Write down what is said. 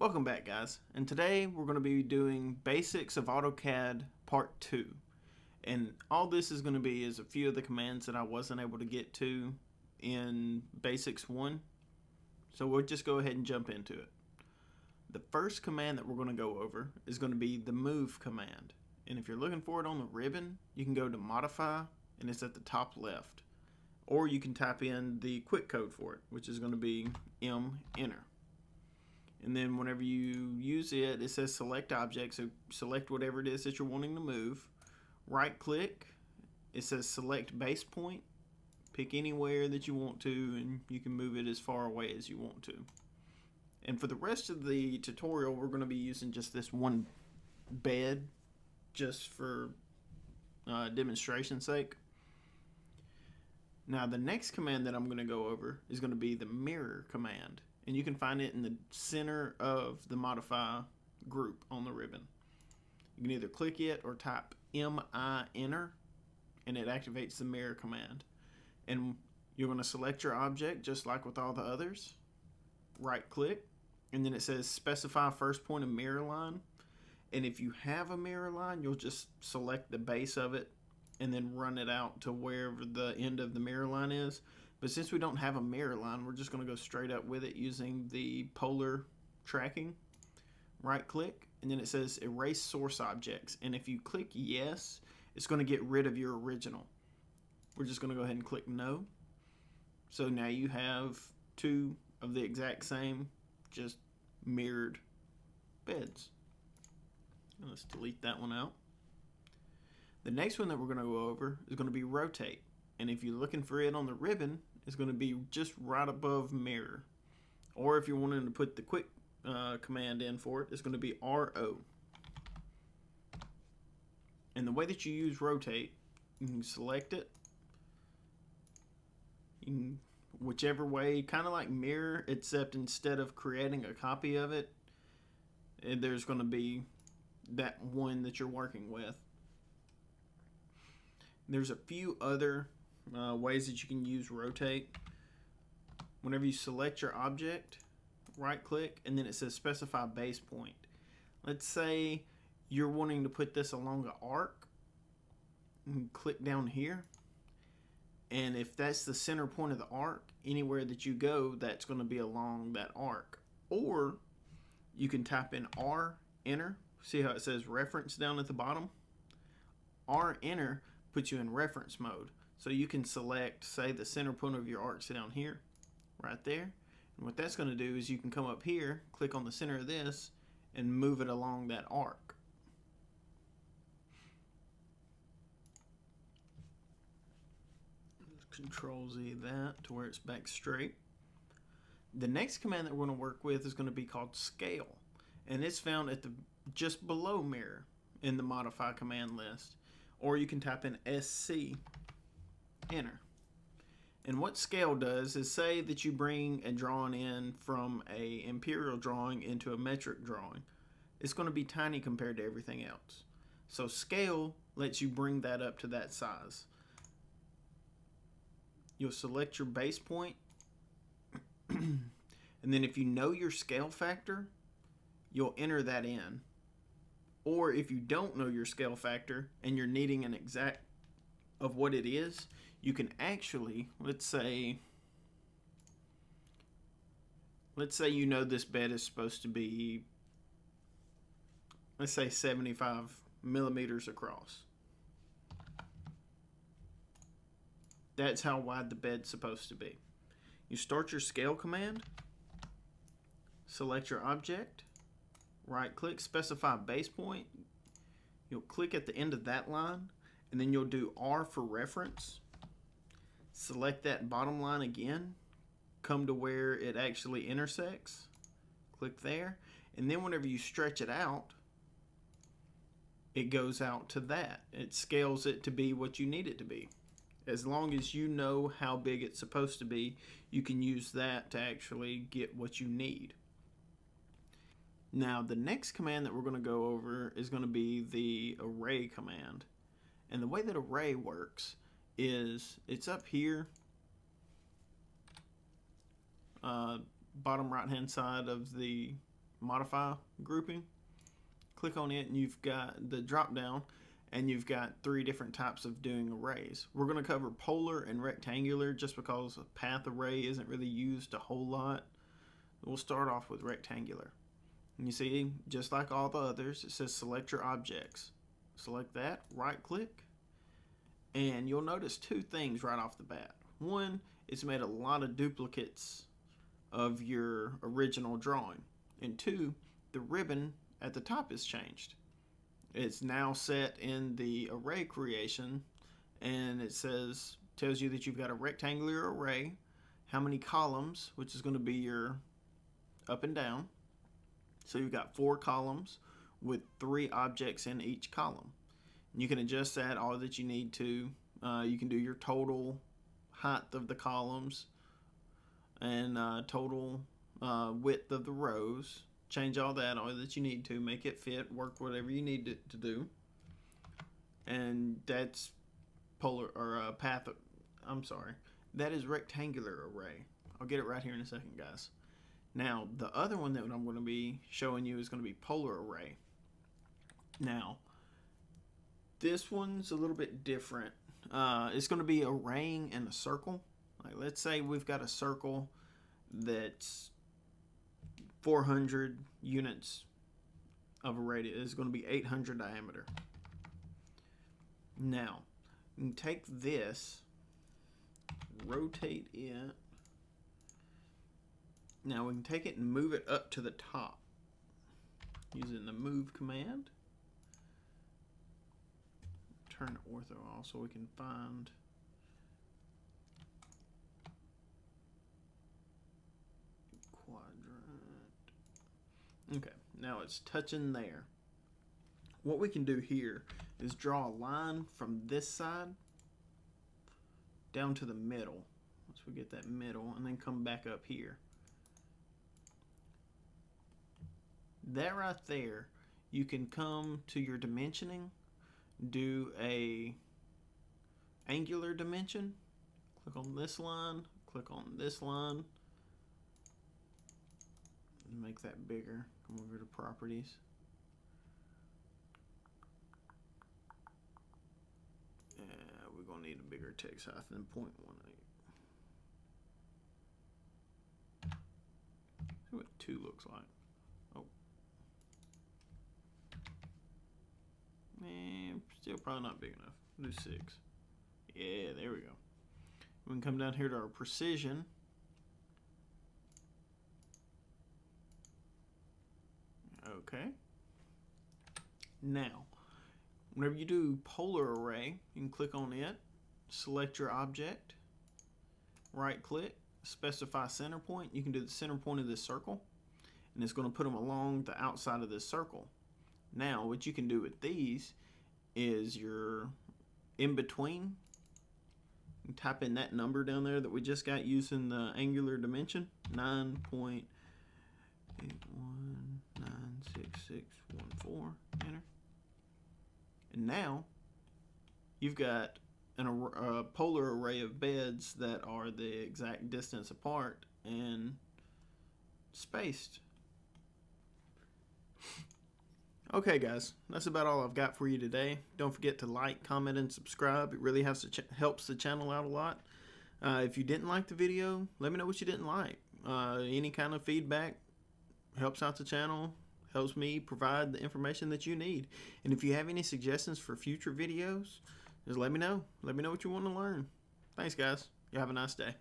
Welcome back, guys, and today we're going to be doing Basics of Autocad Part 2. And all this is going to be is a few of the commands that I wasn't able to get to in Basics 1. So we'll just go ahead and jump into it. The first command that we're going to go over is going to be the Move command. And if you're looking for it on the ribbon, you can go to Modify, and it's at the top left. Or you can type in the quick code for it, which is going to be enter. And then whenever you use it, it says select object, so select whatever it is that you're wanting to move. Right click, it says select base point. Pick anywhere that you want to, and you can move it as far away as you want to. And for the rest of the tutorial, we're going to be using just this one bed, just for demonstration's sake. Now the next command that I'm going to go over is going to be the mirror command. And you can find it in the center of the Modify group on the ribbon. You can either click it or type enter, and it activates the mirror command. And you're going to select your object just like with all the others. Right click, and then it says specify first point of mirror line. And if you have a mirror line, you'll just select the base of it and then run it out to wherever the end of the mirror line is. But since we don't have a mirror line, we're just going to go straight up with it using the polar tracking. Right click, and then it says erase source objects. And if you click yes, it's going to get rid of your original. We're just going to go ahead and click no. So now you have two of the exact same, just mirrored beds. And let's delete that one out. The next one that we're going to go over is going to be rotate. And if you're looking for it on the ribbon, it's going to be just right above mirror. Or if you're wanting to put the quick command in for it, it's going to be RO. And the way that you use rotate, you can select it. You can, whichever way, kind of like mirror, except instead of creating a copy of it, there's going to be that one that you're working with. There's a few other ways that you can use rotate. Whenever you select your object, right click, and then it says specify base point. Let's say you're wanting to put this along an arc, and click down here, and if that's the center point of the arc, anywhere that you go, that's going to be along that arc. Or you can type in enter. See how it says reference down at the bottom? enter puts you in reference mode. So you can select, say, the center point of your arcs down here, right there. And what that's going to do is you can come up here, click on the center of this, and move it along that arc. Control Z that to where it's back straight. The next command that we're going to work with is going to be called scale. And it's found at the just below mirror in the modify command list. Or you can type in SC, enter. And what scale does is say that you bring a drawing in from a imperial drawing into a metric drawing. It's going to be tiny compared to everything else. So scale lets you bring that up to that size. You'll select your base point, and then if you know your scale factor, you'll enter that in. Or if you don't know your scale factor and you're needing an exact of what it is, you can actually, let's say you know this bed is supposed to be, let's say 75 millimeters across. That's how wide the bed's supposed to be. You start your scale command, select your object, right click, specify base point. You'll click at the end of that line, and then you'll do R for reference. Select that bottom line again, come to where it actually intersects, click there, and then whenever you stretch it out, it goes out to that. It scales it to be what you need it to be. As long as you know how big it's supposed to be, you can use that to actually get what you need. Now the next command that we're going to go over is going to be the array command. And the way that array works is it's up here, bottom right hand side of the modify grouping. Click on it and you've got the drop down and you've got 3 different types of doing arrays. We're going to cover polar and rectangular just because a path array isn't really used a whole lot. We'll start off with rectangular. And you see, just like all the others, it says select your objects. Select that, right click, and you'll notice 2 things right off the bat. One, it's made a lot of duplicates of your original drawing. And 2, the ribbon at the top is changed. It's now set in the array creation, and it tells you that you've got a rectangular array, how many columns, which is going to be your up and down. So you've got 4 columns with 3 objects in each column. And you can adjust that all that you need to. You can do your total height of the columns and total width of the rows. Change all that you need to. Make it fit, work whatever you need it to do. And that's polar or path. I'm sorry. That is rectangular array. I'll get it right here in a second, guys. Now, the other one that I'm going to be showing you is going to be polar array. Now, this one's a little bit different. It's going to be arraying in a circle. Like, let's say we've got a circle that's 400 units of a radius. It's going to be 800 diameter. Now, you can take this, rotate it. Now we can take it and move it up to the top using the move command. Turn ortho off so we can find quadrant. Okay, now it's touching there. What we can do here is draw a line from this side down to the middle. Once we get that middle, and then come back up here. That right there, you can come to your dimensioning, do a angular dimension, click on this line, click on this line, and make that bigger. Come over to properties. We're going to need a bigger text height than 0.18. See what 2 looks like. Still probably not big enough. We'll do 6. Yeah, there we go. We can come down here to our precision. Okay. Now, whenever you do polar array, you can click on it, select your object, right click, specify center point. You can do the center point of this circle, and it's going to put them along the outside of this circle. Now, what you can do with these is your in between. You type in that number down there that we just got using the angular dimension, 9.81966614. Enter. And now you've got a polar array of beds that are the exact distance apart and spaced. Okay, guys, that's about all I've got for you today. Don't forget to like, comment, and subscribe. It really helps the channel out a lot. If you didn't like the video, let me know what you didn't like. Any kind of feedback helps out the channel, helps me provide the information that you need. And if you have any suggestions for future videos, just let me know. Let me know what you want to learn. Thanks, guys. You have a nice day.